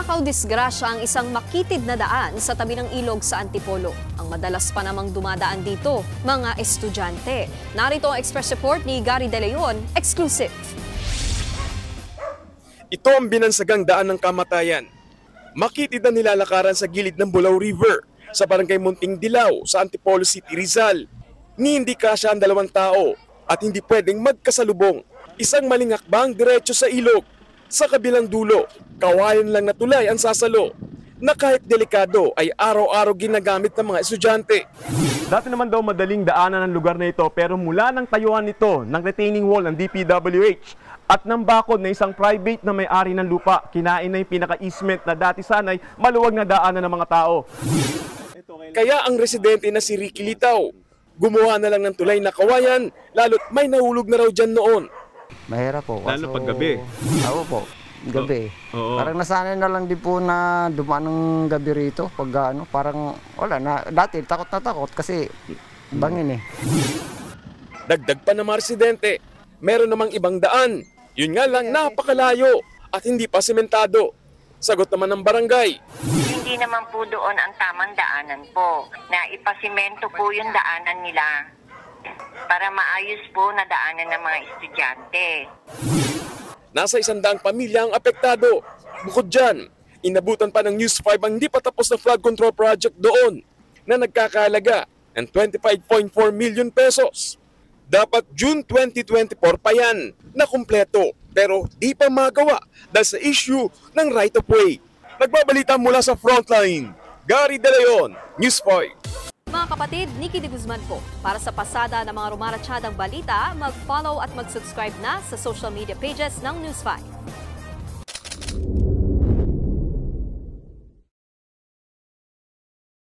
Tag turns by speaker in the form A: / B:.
A: Nanakaw disgrasya ang isang makitid na daan sa tabi ng ilog sa Antipolo. Ang madalas pa namang dumadaan dito, mga estudyante. Narito ang Express Report ni Gary De Leon, exclusive.
B: Ito ang binansagang daan ng kamatayan. Makitid na nilalakaran sa gilid ng Bulao River sa barangay Munting Dilaw sa Antipolo City, Rizal. Ni hindi kasya ang dalawang tao at hindi pwedeng magkasalubong. Isang maling hakbang diretso sa ilog. Sa kabilang dulo, kawayan lang na tulay ang sasalo na kahit delikado ay araw-araw ginagamit ng mga estudyante.
C: Dati naman daw madaling daanan ang lugar na ito pero mula ng tayuan nito ng retaining wall ng DPWH at ng bakod na isang private na may-ari ng lupa, kinain na yung pinaka-easement na dati sanay maluwag na daanan ng mga tao.
B: Kaya ang residente na si Ricky Litaw, gumawa na lang ng tulay na kawayan lalo't may nahulog na raw dyan noon.
D: Mahirap po.
C: Lalo pag gabi.
D: Oo po, gabi.
C: Oo.
D: Parang nasanay na lang din po na dumaan ng gabi rito. Pag parang wala na. Dati takot na takot kasi bangin eh.
B: Dagdag pa ng mga residente, meron namang ibang daan. Yun nga lang napakalayo at hindi pa sementado. Sagot naman ng barangay.
E: Hindi naman po doon ang tamang daanan po. Na ipasimento po yung daanan nila para maayos po na daanan ng mga estudyante.
B: Nasa 100 pamilya ang apektado. Bukod dyan, inabutan pa ng News 5 ang hindi pa tapos na flood control project doon na nagkakahalaga ng 25.4 million pesos. Dapat June 2024 pa yan na kumpleto pero di pa magawa dahil sa issue ng right of way. Nagbabalita mula sa Frontline, Gary De Leon, News 5.
A: Mga kapatid, Nikki de Guzman po. Para sa pasada ng mga rumaratsyadang balita, mag-follow at mag-subscribe na sa social media pages ng News 5.